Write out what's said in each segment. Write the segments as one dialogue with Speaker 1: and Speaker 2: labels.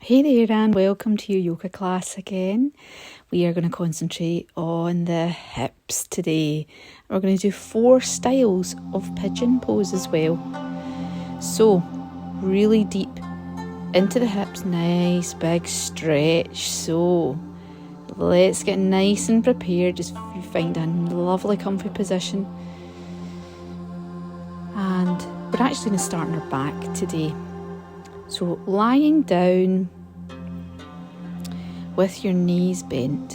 Speaker 1: Hey there and welcome to your yoga class again. We are going to concentrate on the hips today. We're going to do 4 styles of pigeon pose as well. So really deep into the hips, nice big stretch. So let's get nice and prepared. Just find a lovely comfy position. And we're actually going to start on our back today. So lying down with your knees bent.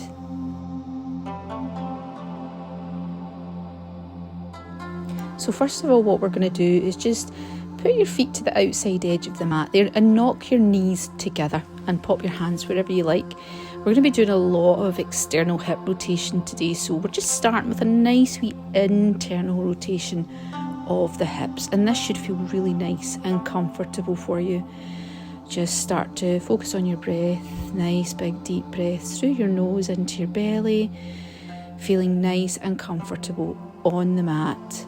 Speaker 1: So first of all, what we're going to do is just put your feet to the outside edge of the mat there and knock your knees together and pop your hands wherever you like. We're going to be doing a lot of external hip rotation today, so we're just starting with a nice wee internal rotation of the hips, and this should feel really nice and comfortable for you. Just start to focus on your breath, nice big deep breaths through your nose into your belly, feeling nice and comfortable on the mat.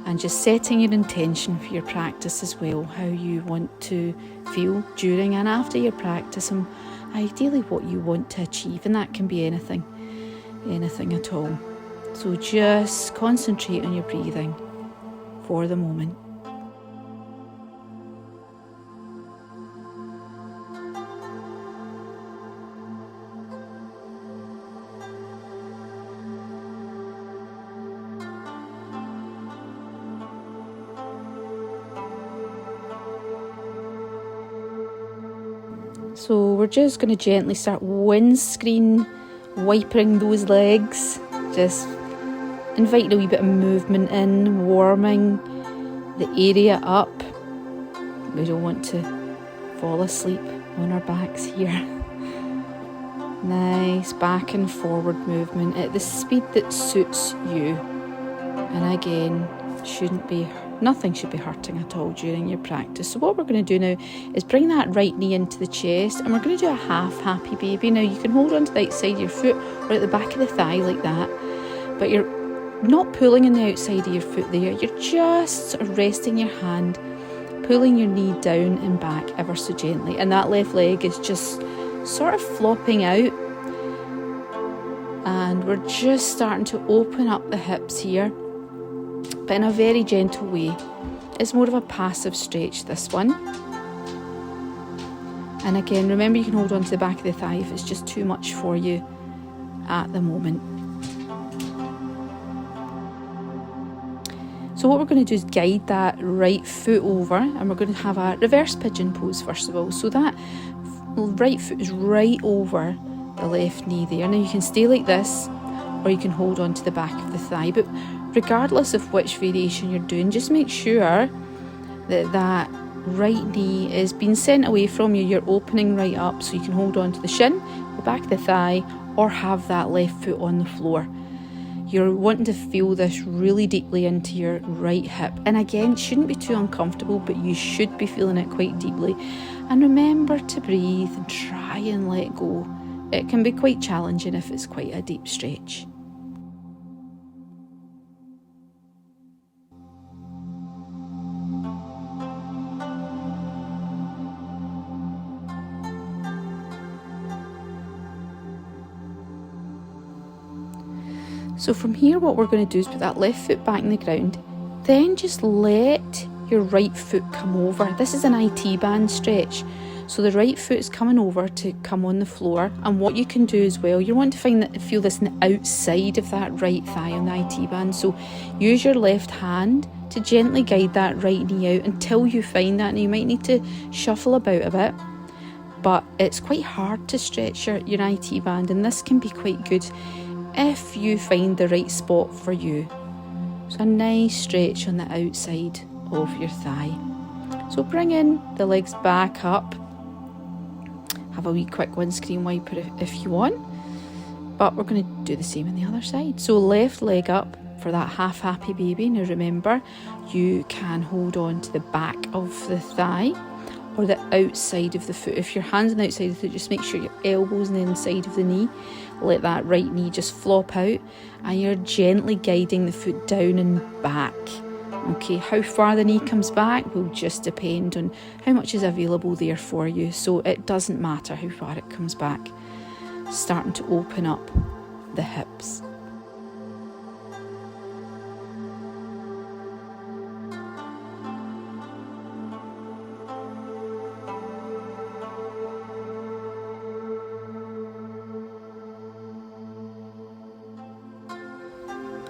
Speaker 1: And just setting your intention for your practice as well, how you want to feel during and after your practice, and ideally what you want to achieve, and that can be anything at all. So just concentrate on your breathing for the moment. So we're just going to gently start windscreen wiping those legs, just inviting a wee bit of movement in, warming the area up. We don't want to fall asleep on our backs here. Nice back and forward movement at the speed that suits you. And again, nothing should be hurting at all during your practice. So what we're going to do now is bring that right knee into the chest, and we're going to do a half happy baby. Now you can hold on to the outside of your foot or at the back of the thigh like that, but you're not pulling on the outside of your foot there. You're just sort of resting your hand, pulling your knee down and back ever so gently, and that left leg is just sort of flopping out, and we're just starting to open up the hips here, but in a very gentle way. It's more of a passive stretch, this one. And again, remember you can hold on to the back of the thigh if it's just too much for you at the moment. So what we're going to do is guide that right foot over, and we're going to have a reverse pigeon pose first of all. So that right foot is right over the left knee there. Now you can stay like this, or you can hold on to the back of the thigh, but regardless of which variation you're doing, just make sure that that right knee is being sent away from you. You're opening right up so you can hold on to the shin, the back of the thigh, or have that left foot on the floor. You're wanting to feel this really deeply into your right hip. And again, it shouldn't be too uncomfortable, but you should be feeling it quite deeply. And remember to breathe and try and let go. It can be quite challenging if it's quite a deep stretch. So from here, what we're going to do is put that left foot back in the ground, then just let your right foot come over. This is an IT band stretch. So the right foot is coming over to come on the floor. And what you can do as well, you want to feel this on the outside of that right thigh on the IT band. So use your left hand to gently guide that right knee out until you find that. And you might need to shuffle about a bit, but it's quite hard to stretch your IT band, and this can be quite good if you find the right spot for you. So a nice stretch on the outside of your thigh. So bring in the legs back up. Have a wee quick windscreen wiper if you want, but we're going to do the same on the other side. So left leg up for that half happy baby. Now remember, you can hold on to the back of the thigh or the outside of the foot. If your hand's on the outside of the foot, just make sure your elbow's on the inside of the knee. Let that right knee just flop out, and you're gently guiding the foot down and back. Okay, how far the knee comes back will just depend on how much is available there for you. So it doesn't matter how far it comes back. Starting to open up the hips.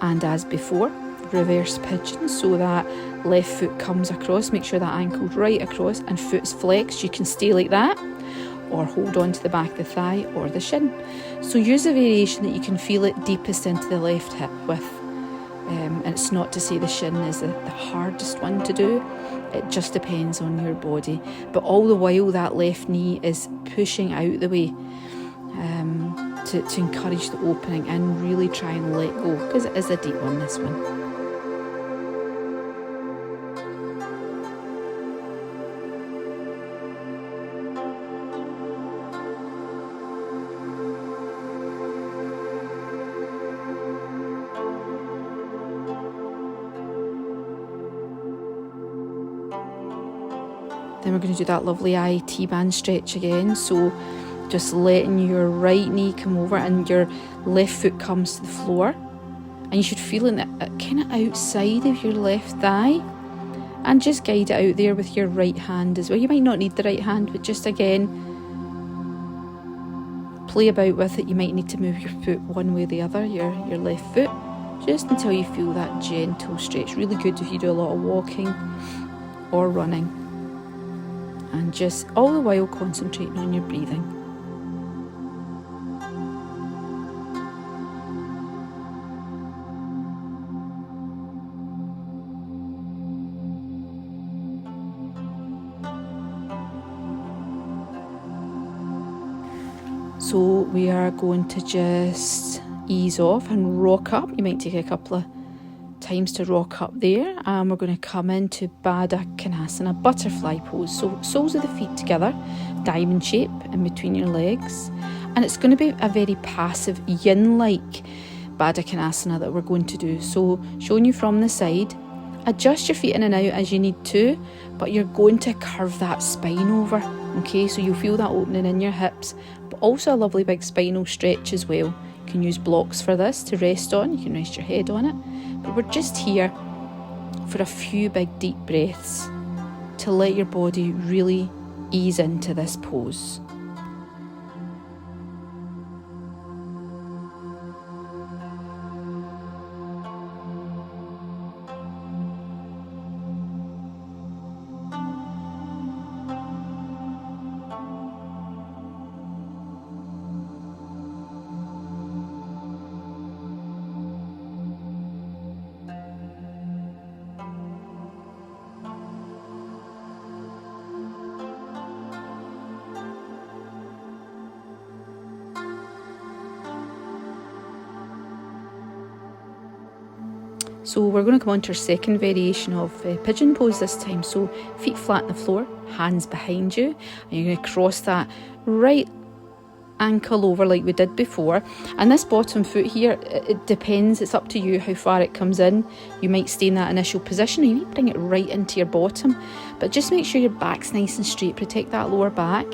Speaker 1: And as before, reverse pigeon, so that left foot comes across. Make sure that ankle's right across and foot's flexed. You can stay like that or hold on to the back of the thigh or the shin. So use a variation that you can feel it deepest into the left hip with. And it's not to say the shin is the hardest one to do. It just depends on your body. But all the while that left knee is pushing out the way. To encourage the opening and really try and let go, because it is a deep one, this one. Then we're going to do that lovely IT band stretch again. So just letting your right knee come over and your left foot comes to the floor. And you should feel it kind of outside of your left thigh. And just guide it out there with your right hand as well. You might not need the right hand, but just again, play about with it. You might need to move your foot one way or the other, your left foot, just until you feel that gentle stretch. Really good if you do a lot of walking or running. And just all the while concentrating on your breathing. So we are going to just ease off and rock up. You might take a couple of times to rock up there. And we're going to come into Baddha Konasana, butterfly pose. So soles of the feet together, diamond shape in between your legs. And it's going to be a very passive yin-like Baddha Konasana that we're going to do. So showing you from the side, adjust your feet in and out as you need to, but you're going to curve that spine over. Okay, so you'll feel that opening in your hips, but also a lovely big spinal stretch as well. You can use blocks for this to rest on. You can rest your head on it. But we're just here for a few big deep breaths to let your body really ease into this pose. So we're going to come on to our second variation of pigeon pose this time. So feet flat on the floor, hands behind you, and you're going to cross that right ankle over like we did before. And this bottom foot here, it depends, it's up to you how far it comes in. You might stay in that initial position, or you might bring it right into your bottom. But just make sure your back's nice and straight, protect that lower back,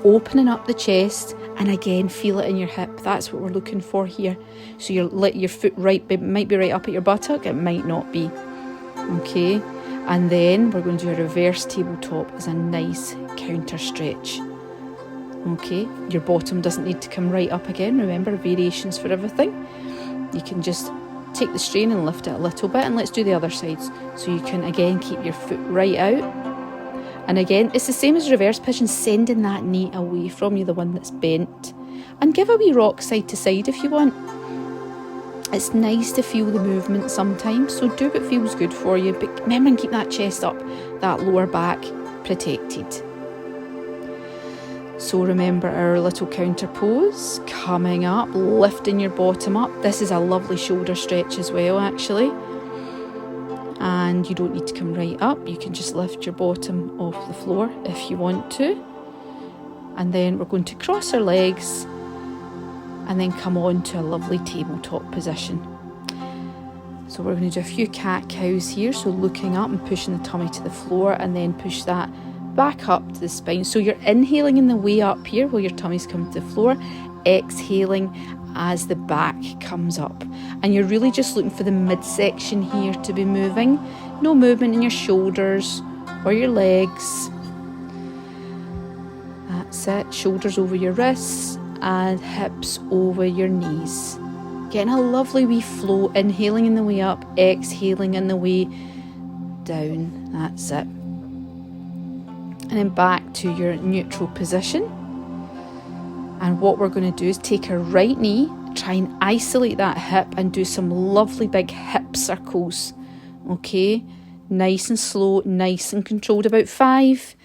Speaker 1: opening up the chest, and again feel it in your hip. That's what we're looking for here. So you're let your foot right, it might be right up at your buttock, it might not be. Okay, and then we're going to do a reverse tabletop as a nice counter stretch. Okay, your bottom doesn't need to come right up again. Remember, variations for everything. You can just take the strain and lift it a little bit, and let's do the other sides. So you can again keep your foot right out. And again, it's the same as reverse pigeon, sending that knee away from you, the one that's bent. And give a wee rock side to side if you want. It's nice to feel the movement sometimes, so do what feels good for you. But remember and keep that chest up, that lower back protected. So remember our little counter pose, coming up, lifting your bottom up. This is a lovely shoulder stretch as well, actually. And you don't need to come right up. You can just lift your bottom off the floor if you want to. And then we're going to cross our legs and then come on to a lovely tabletop position. So we're going to do a few cat-cows here, so looking up and pushing the tummy to the floor, and then push that back up to the spine. So you're inhaling in the way up here while your tummy's coming to the floor, exhaling as the back comes up. And you're really just looking for the midsection here to be moving. No movement in your shoulders or your legs. That's it. Shoulders over your wrists and hips over your knees. Getting a lovely wee flow, inhaling in the way up, exhaling in the way down. That's it. And then back to your neutral position. And what we're going to do is take our right knee, try and isolate that hip and do some lovely big hip circles. Okay, nice and slow, nice and controlled, about 5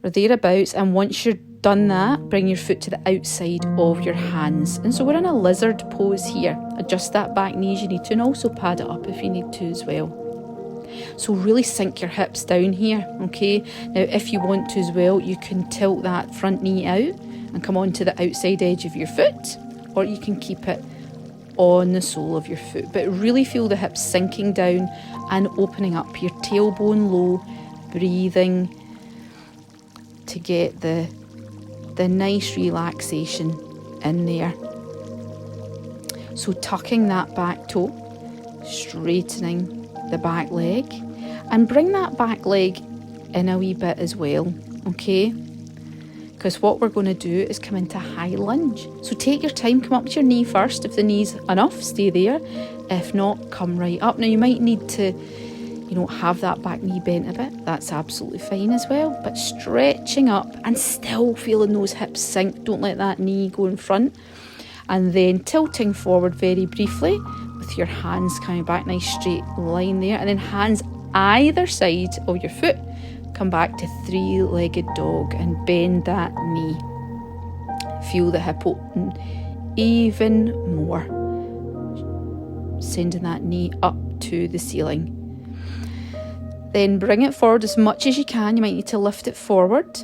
Speaker 1: or thereabouts. And once you're done that, bring your foot to the outside of your hands. And so we're in a lizard pose here. Adjust that back knee as you need to, and also pad it up if you need to as well. So really sink your hips down here, okay? Now if you want to as well, you can tilt that front knee out and come onto the outside edge of your foot, or you can keep it on the sole of your foot. But really feel the hips sinking down and opening up, your tailbone low, breathing to get the nice relaxation in there. So tucking that back toe, straightening the back leg, and bring that back leg in a wee bit as well, okay? Because what we're going to do is come into high lunge. So take your time, come up to your knee first. If the knee's enough, stay there. If not, come right up. Now you might need to, have that back knee bent a bit. That's absolutely fine as well. But stretching up and still feeling those hips sink. Don't let that knee go in front. And then tilting forward very briefly with your hands coming back, nice straight line there. And then hands either side of your foot. Come back to 3-legged dog and bend that knee. Feel the hip open even more. Sending that knee up to the ceiling. Then bring it forward as much as you can. You might need to lift it forward.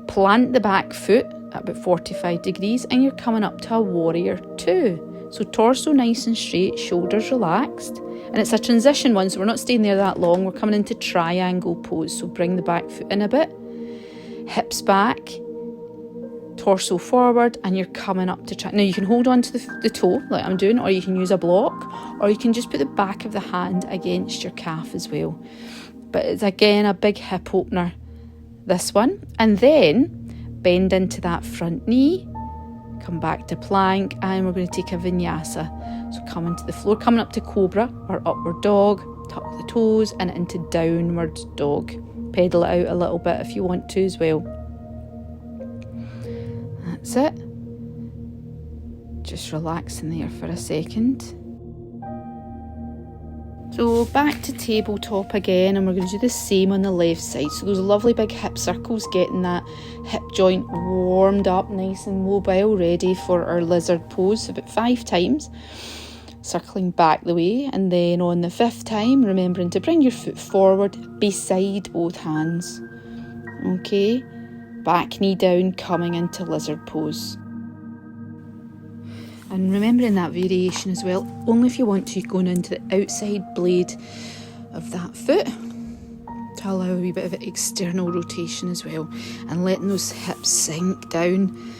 Speaker 1: Plant the back foot at about 45 degrees and you're coming up to a warrior 2. So torso nice and straight, shoulders relaxed. And it's a transition one, so we're not staying there that long. We're coming into triangle pose. So bring the back foot in a bit. Hips back. Torso forward. And you're coming up to triangle. Now you can hold on to the toe like I'm doing, or you can use a block. Or you can just put the back of the hand against your calf as well. But it's again a big hip opener, this one. And then bend into that front knee. Come back to plank, and we're going to take a vinyasa. So coming to the floor, coming up to cobra or upward dog, tuck the toes and into downward dog. Pedal it out a little bit if you want to as well. That's it. Just relaxing there for a second. So back to tabletop again, and we're going to do the same on the left side. So those lovely big hip circles, getting that hip joint warmed up, nice and mobile, ready for our lizard pose. About 5 times, circling back the way, and then on the 5th time, remembering to bring your foot forward beside both hands. Okay, back knee down, coming into lizard pose. And remembering that variation as well, only if you want to, going into the outside blade of that foot to allow a wee bit of external rotation as well, and letting those hips sink down,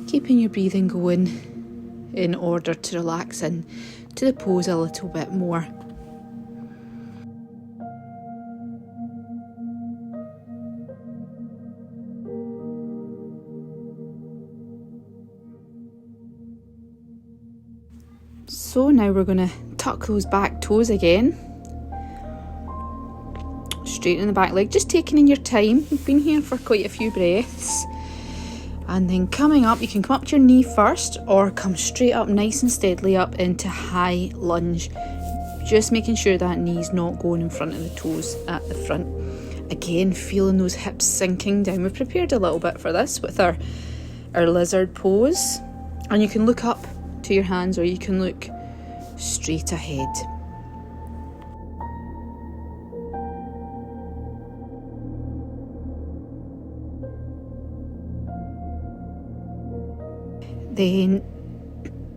Speaker 1: keeping your breathing going in order to relax in to the pose a little bit more. So now we're going to tuck those back toes again. Straighten the back leg, just taking in your time. We've been here for quite a few breaths. And then coming up, you can come up to your knee first or come straight up nice and steadily up into high lunge. Just making sure that knee's not going in front of the toes at the front. Again, feeling those hips sinking down. We've prepared a little bit for this with our lizard pose. And you can look up to your hands or you can look straight ahead. Then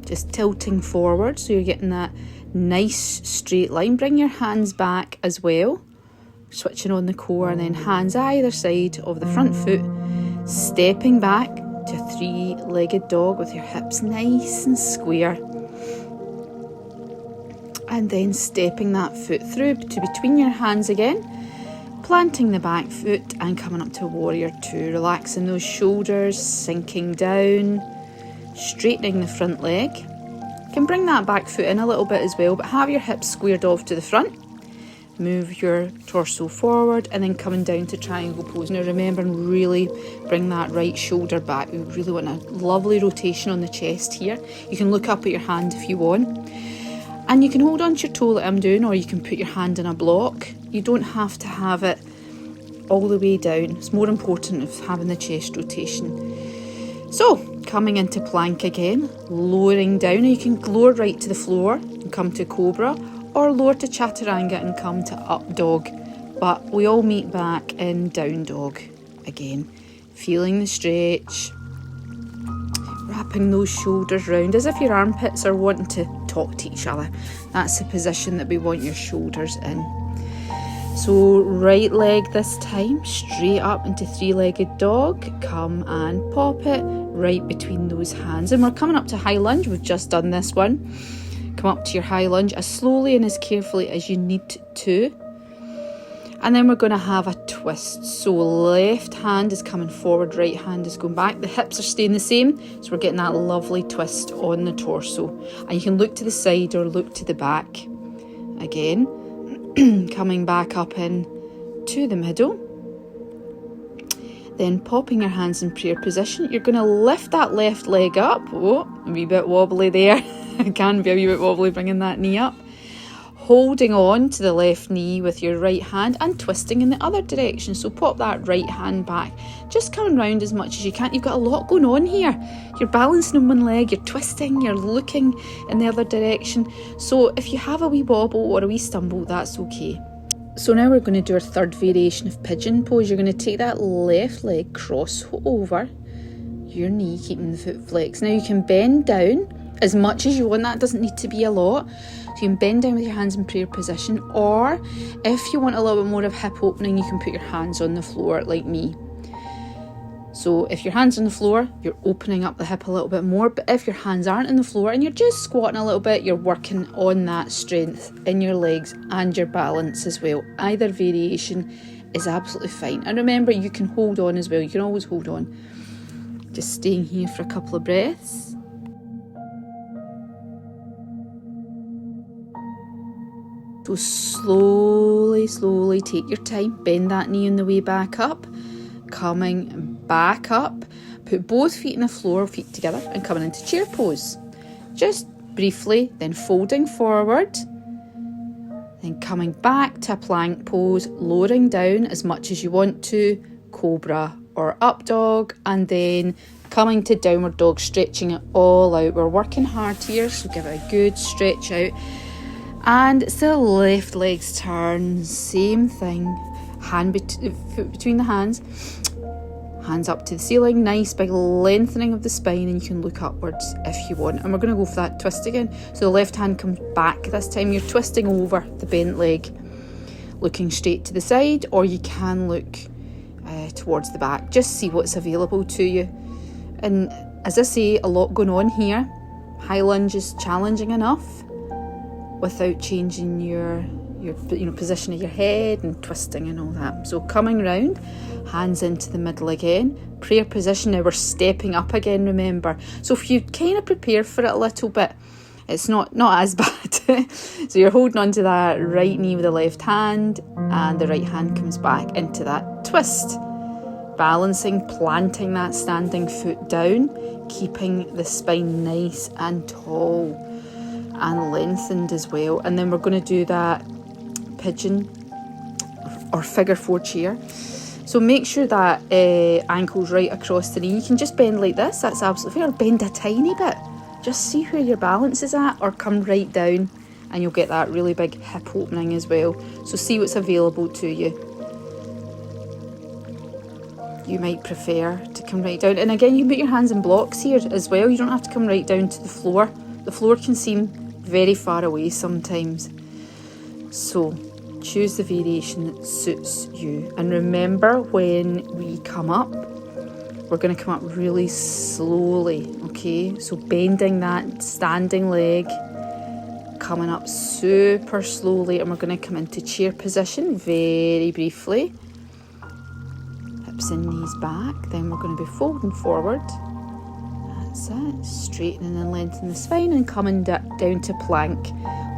Speaker 1: just tilting forward so you're getting that nice straight line. Bring your hands back as well, switching on the core, and then hands either side of the front foot, stepping back to a three-legged dog with your hips nice and square, and then stepping that foot through to between your hands again, planting the back foot and coming up to warrior two, relaxing those shoulders, sinking down, straightening the front leg. You can bring that back foot in a little bit as well, but have your hips squared off to the front. Move your torso forward and then coming down to triangle pose. Now remember, really bring that right shoulder back. We really want a lovely rotation on the chest here. You can look up at your hand if you want. And you can hold on to your toe like I'm doing, or you can put your hand in a block. You don't have to have it all the way down. It's more important of having the chest rotation. So, coming into plank again, lowering down. You can lower right to the floor and come to cobra, or lower to chaturanga and come to up dog. But we all meet back in down dog again. Feeling the stretch. Wrapping those shoulders round as if your armpits are wanting to talk to each other. That's the position that we want your shoulders in. So right leg this time, straight up into three-legged dog. Come and pop it right between those hands. And we're coming up to high lunge. We've just done this one. Come up to your high lunge as slowly and as carefully as you need to. And then we're going to have a twist. So left hand is coming forward, right hand is going back. The hips are staying the same, so we're getting that lovely twist on the torso. And you can look to the side or look to the back. Again, coming back up in to the middle. Then popping your hands in prayer position. You're going to lift that left leg up. Oh, a wee bit wobbly there. It can be a wee bit wobbly bringing that knee up. Holding on to the left knee with your right hand and twisting in the other direction. So pop that right hand back. Just coming round as much as you can. You've got a lot going on here. You're balancing on one leg, you're twisting, you're looking in the other direction. So if you have a wee wobble or a wee stumble, that's okay. So now we're going to do our third variation of pigeon pose. You're going to take that left leg, cross over your knee, keeping the foot flexed. Now you can bend down as much as you want. That doesn't need to be a lot. So you can bend down with your hands in prayer position, or if you want a little bit more of hip opening, you can put your hands on the floor like me. So if your hands on the floor, you're opening up the hip a little bit more, but if your hands aren't on the floor and you're just squatting a little bit, you're working on that strength in your legs and your balance as well. Either variation is absolutely fine. And remember, you can hold on as well. You can always hold on. Just staying here for a couple of breaths. So slowly take your time, bend that knee on the way back up, coming back up, put both feet on the floor, feet together, and coming into chair pose. Just briefly, then folding forward, then coming back to a plank pose, lowering down as much as you want to, cobra or up dog, and then coming to downward dog, stretching it all out. We're working hard here, so give it a good stretch out. And it's the left leg's turn, same thing, foot between the hands, hands up to the ceiling, nice big lengthening of the spine, and you can look upwards if you want. And we're going to go for that twist again. So the left hand comes back, this time you're twisting over the bent leg, looking straight to the side, or you can look towards the back. Just see what's available to you. And as I say, a lot going on here. High lunge is challenging enough without changing your position of your head and twisting and all that. So coming round, hands into the middle again, prayer position. Now we're stepping up again, remember. So if you kind of prepare for it a little bit, it's not as bad. So you're holding on to that right knee with the left hand, and the right hand comes back into that twist. Balancing, planting that standing foot down, keeping the spine nice and tall and lengthened as well. And then we're going to do that pigeon or figure four chair. So make sure that ankle's right across the knee. You can just bend like this, that's absolutely fair. Bend a tiny bit. Just see where your balance is at, or come right down and you'll get that really big hip opening as well. So see what's available to you. You might prefer to come right down. And again, you can put your hands in blocks here as well. You don't have to come right down to the floor. The floor can seem very far away sometimes. So choose the variation that suits you. And remember, when we come up, we're going to come up really slowly, okay? So bending that standing leg, coming up super slowly, and we're going to come into chair position very briefly. Hips and knees back, then we're going to be folding forward. That's it, straightening and lengthening the spine and coming down to plank,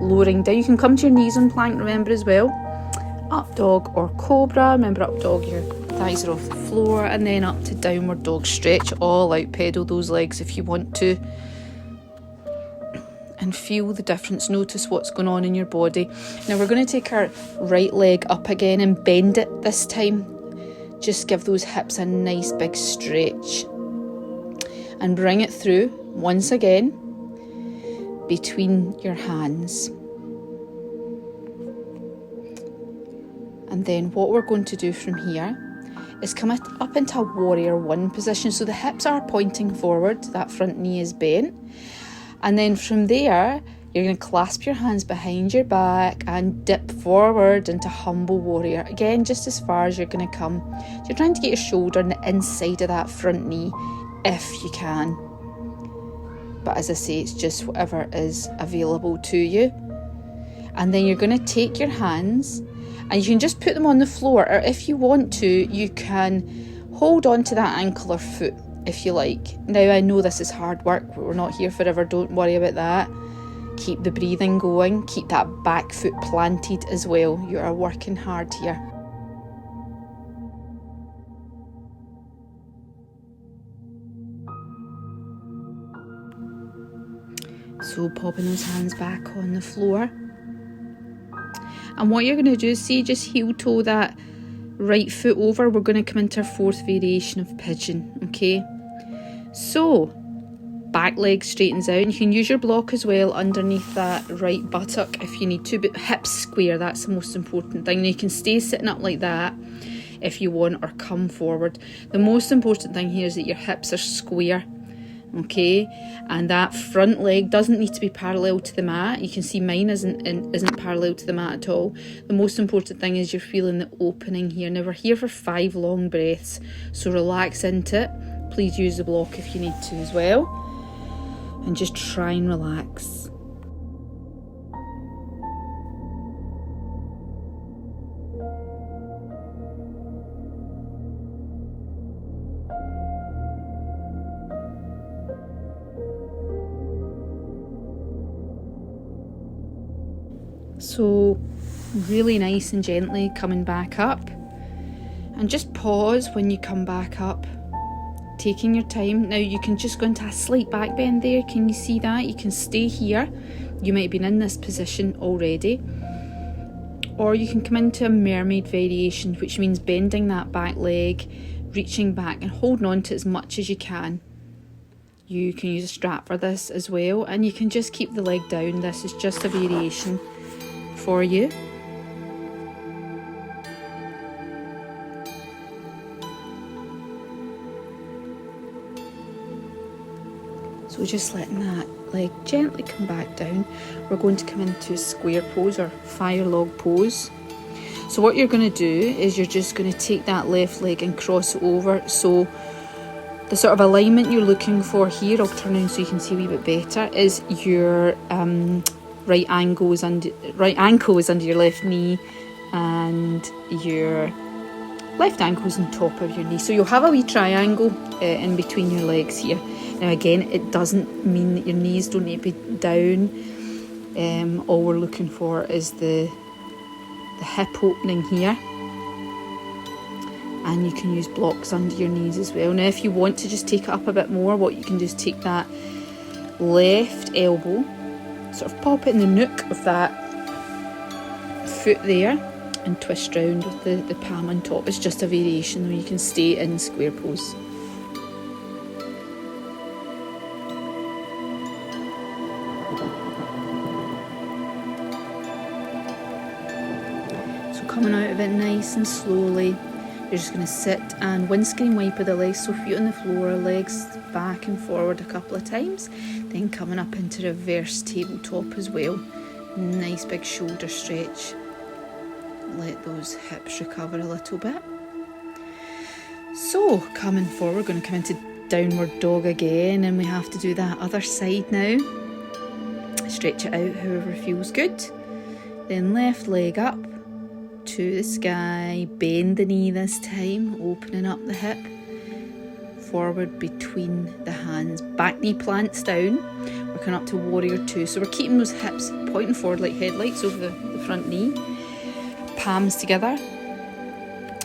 Speaker 1: lowering down. You can come to your knees on plank, remember as well. Up dog or cobra, remember up dog, your thighs are off the floor, and then up to downward dog. Stretch all out, pedal those legs if you want to, and feel the difference. Notice what's going on in your body. Now we're going to take our right leg up again and bend it this time. Just give those hips a nice big stretch and bring it through once again between your hands. And then what we're going to do from here is come up into a warrior one position. So the hips are pointing forward, that front knee is bent. And then from there, you're going to clasp your hands behind your back and dip forward into humble warrior. Again, just as far as you're going to come. So you're trying to get your shoulder on the inside of that front knee if you can. But as I say, it's just whatever is available to you. And then you're going to take your hands and you can just put them on the floor, or if you want to, you can hold on to that ankle or foot if you like. Now, I know this is hard work, but we're not here forever, don't worry about that. Keep the breathing going, keep that back foot planted as well. You are working hard here. So popping those hands back on the floor. And what you're going to do is, see, just heel toe that right foot over. We're going to come into our fourth variation of pigeon, okay? So, back leg straightens out. You can use your block as well underneath that right buttock if you need to, but hips square, that's the most important thing. Now, you can stay sitting up like that if you want, or come forward. The most important thing here is that your hips are square. Okay, and that front leg doesn't need to be parallel to the mat. You can see mine isn't parallel to the mat at all. The most important thing is you're feeling the opening here. Now we're here for 5 long breaths, so relax into it. Please use the block if you need to as well, and just try and relax. So really nice and gently coming back up, and just pause when you come back up, taking your time. Now you can just go into a slight back bend there. Can you see that? You can stay here. You might have been in this position already, or you can come into a mermaid variation, which means bending that back leg, reaching back and holding on to as much as you can. You can use a strap for this as well, and you can just keep the leg down. This is just a variation for you. So just letting that leg gently come back down. We're going to come into square pose or fire log pose. So what you're going to do is you're just going to take that left leg and cross it over. So the sort of alignment you're looking for here, I'll turn around so you can see a wee bit better, is your right ankle is under your left knee, and your left ankle is on top of your knee. So you'll have a wee triangle in between your legs here. Now again, it doesn't mean that your knees don't need to be down. All we're looking for is the hip opening here. And you can use blocks under your knees as well. Now if you want to just take it up a bit more, what you can do is take that left elbow, sort of pop it in the nook of that foot there, and twist round with the palm on top. It's just a variation where you can stay in square pose. So coming out of it nice and slowly, You're just going to sit and windscreen wiper the legs, so feet on the floor, legs back and forward a couple of times, then coming up into reverse tabletop as well. Nice big shoulder stretch. Let those hips recover a little bit. So coming forward, we're going to come into downward dog again, and we have to do that other side now. Stretch it out however feels good. Then left leg up to the sky, bend the knee this time, opening up the hip. Forward between the hands, back knee plants down. We're coming up to warrior two, so we're keeping those hips pointing forward like headlights over the front knee. Palms together.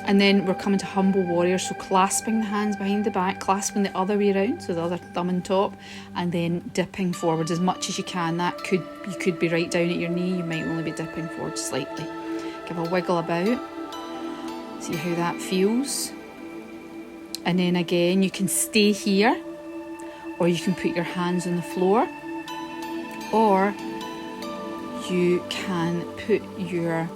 Speaker 1: And then we're coming to humble warrior, so clasping the hands behind the back, clasping the other way around, so the other thumb on top, and then dipping forward as much as you can. You could be right down at your knee, you might only be dipping forward slightly. Give a wiggle about, see how that feels. And then again, you can stay here, or you can put your hands on the floor, or you can put your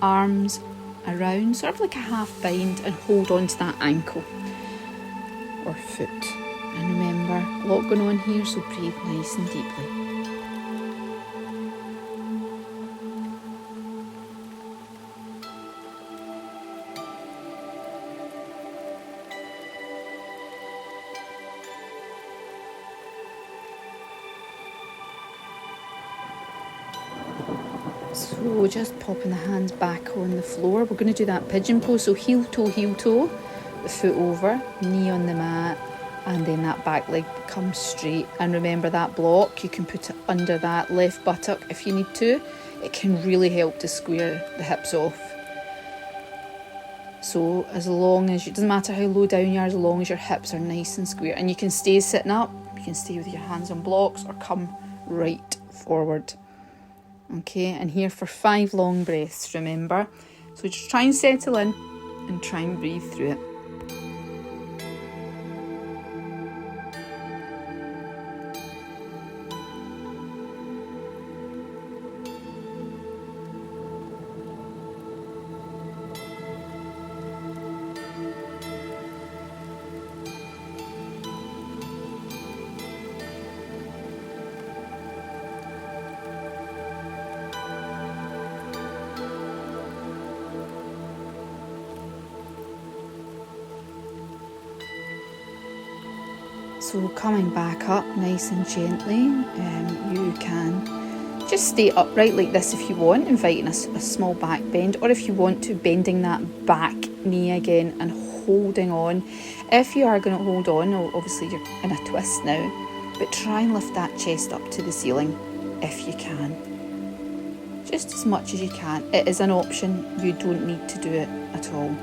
Speaker 1: arms around, sort of like a half bind, and hold on to that ankle or foot. And remember, a lot going on here, so breathe nice and deeply. So just popping the hands back on the floor. We're going to do that pigeon pose, so heel toe, the foot over, knee on the mat, and then that back leg comes straight. And remember that block, you can put it under that left buttock if you need to. It can really help to square the hips off. So as long as, it doesn't matter how low down you are, as long as your hips are nice and square. And you can stay sitting up, you can stay with your hands on blocks, or come right forward. Okay, and here for 5 long breaths, remember. So just try and settle in and try and breathe through it. So coming back up nice and gently, you can just stay upright like this if you want, inviting a small back bend, or if you want to, bending that back knee again and holding on. If you are going to hold on, obviously you're in a twist now, but try and lift that chest up to the ceiling if you can. Just as much as you can. It is an option, you don't need to do it at all.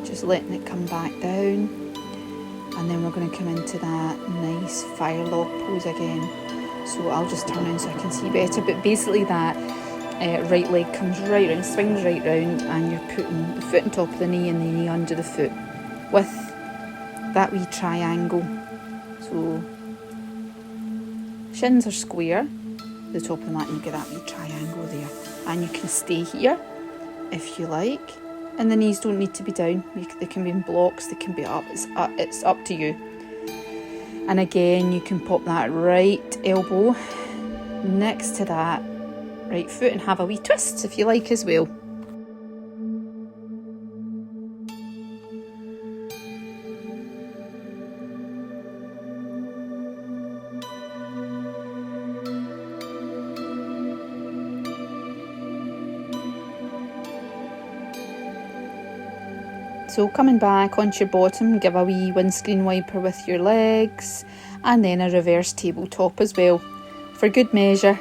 Speaker 1: Just letting it come back down, and then we're going to come into that nice fire log pose again. So I'll just turn around so I can see better, but basically that right leg comes right round, swings right round, and you're putting the foot on top of the knee and the knee under the foot with that wee triangle. So shins are square, the top of the mat, and you get that wee triangle there, and you can stay here if you like. And the knees don't need to be down. They can be in blocks, they can be up. It's up to you. And again, you can pop that right elbow next to that right foot and have a wee twist if you like as well. So coming back onto your bottom, give a wee windscreen wiper with your legs, and then a reverse tabletop as well. For good measure,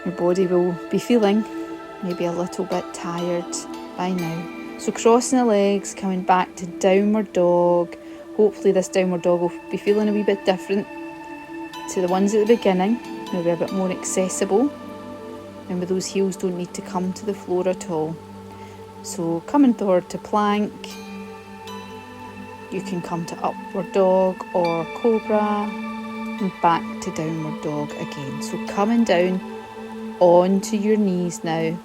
Speaker 1: your body will be feeling maybe a little bit tired by now. So crossing the legs, coming back to downward dog. Hopefully this downward dog will be feeling a wee bit different to the ones at the beginning, maybe a bit more accessible. Remember, those heels don't need to come to the floor at all. So coming forward to plank, you can come to upward dog or cobra, and back to downward dog again. So coming down onto your knees now.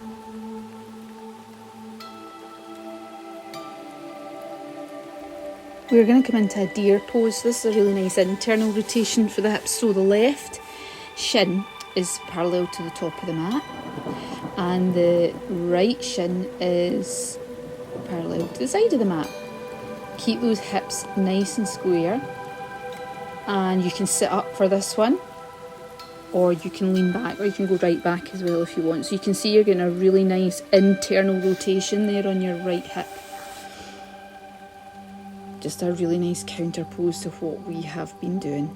Speaker 1: We're going to come into a deer pose. This is a really nice internal rotation for the hips. So the left shin is parallel to the top of the mat, and the right shin is parallel to the side of the mat. Keep those hips nice and square, and you can sit up for this one, or you can lean back, or you can go right back as well if you want. So you can see you're getting a really nice internal rotation there on your right hip. Just a really nice counter pose to what we have been doing.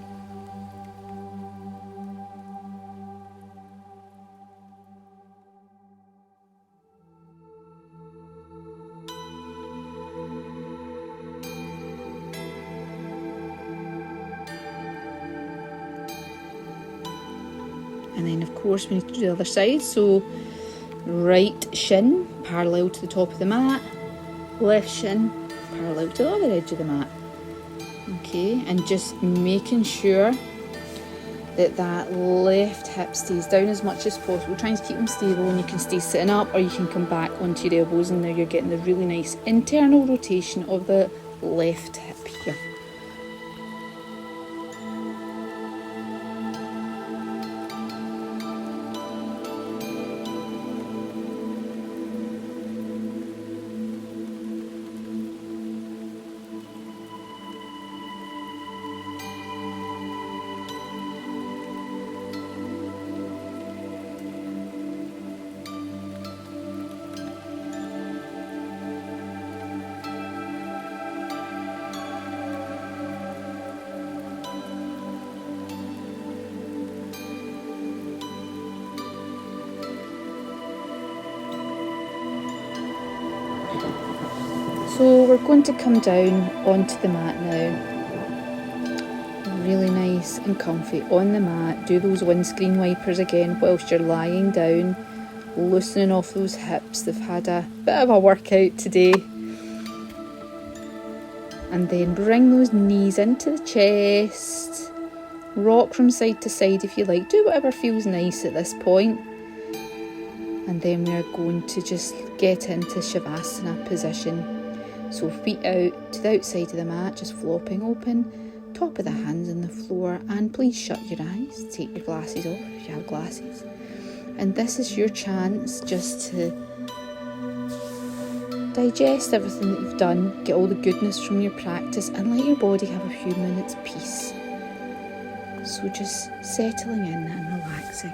Speaker 1: And then of course we need to do the other side. So right shin parallel to the top of the mat, left shin parallel to the other edge of the mat. Okay, and just making sure that that left hip stays down as much as possible. Trying to keep them stable, and you can stay sitting up or you can come back onto your elbows, and now you're getting the really nice internal rotation of the left hip here. So we're going to come down onto the mat now. Really nice and comfy on the mat. Do those windscreen wipers again whilst you're lying down, loosening off those hips. They've had a bit of a workout today. And then bring those knees into the chest. Rock from side to side if you like. Do whatever feels nice at this point. And then we're going to just get into Shavasana position. So feet out to the outside of the mat, just flopping open, top of the hands on the floor, and please shut your eyes, take your glasses off if you have glasses. And this is your chance just to digest everything that you've done, get all the goodness from your practice, and let your body have a few minutes peace. So just settling in and relaxing.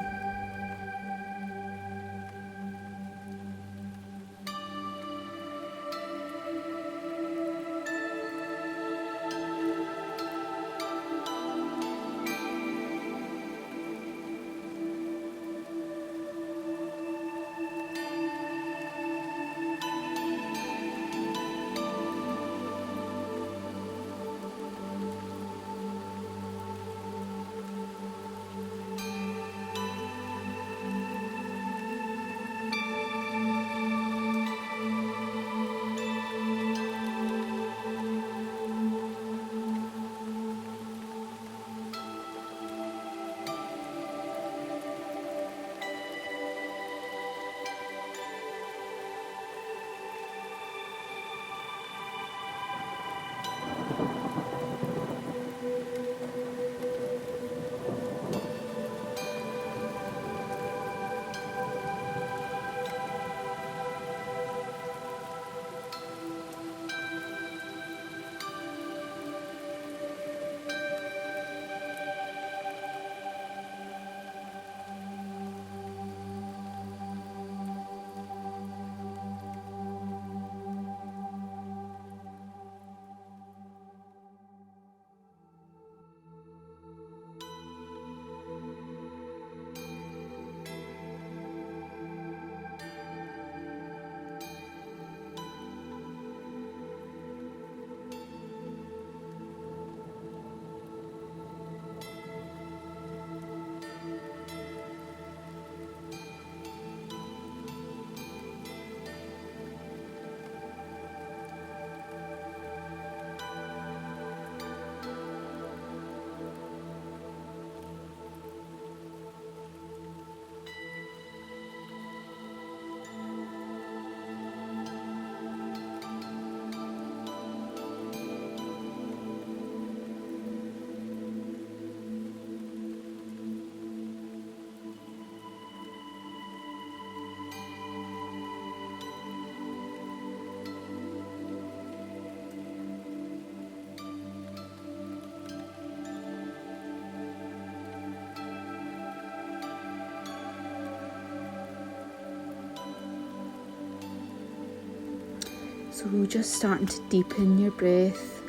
Speaker 1: So just starting to deepen your breath,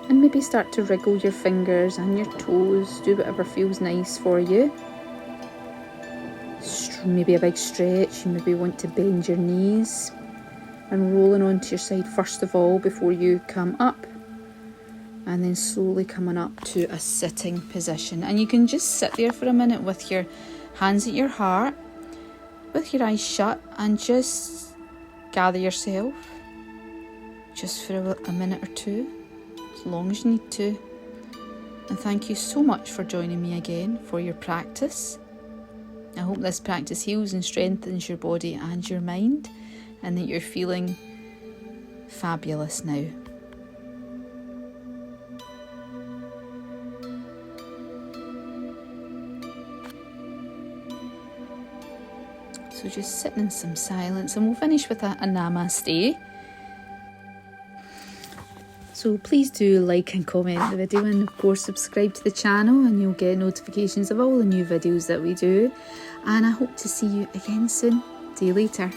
Speaker 1: and maybe start to wriggle your fingers and your toes, do whatever feels nice for you. Maybe a big stretch, you maybe want to bend your knees, and rolling onto your side first of all before you come up, and then slowly coming up to a sitting position. And you can just sit there for a minute with your hands at your heart, with your eyes shut, and just gather yourself just for a minute or two, as long as you need to. And thank you so much for joining me again for your practice. I hope this practice heals and strengthens your body and your mind, and that you're feeling fabulous now. So just sitting in some silence, and we'll finish with a namaste. So please do like and comment the video, and of course subscribe to the channel, and you'll get notifications of all the new videos that we do. And I hope to see you again soon. See you later.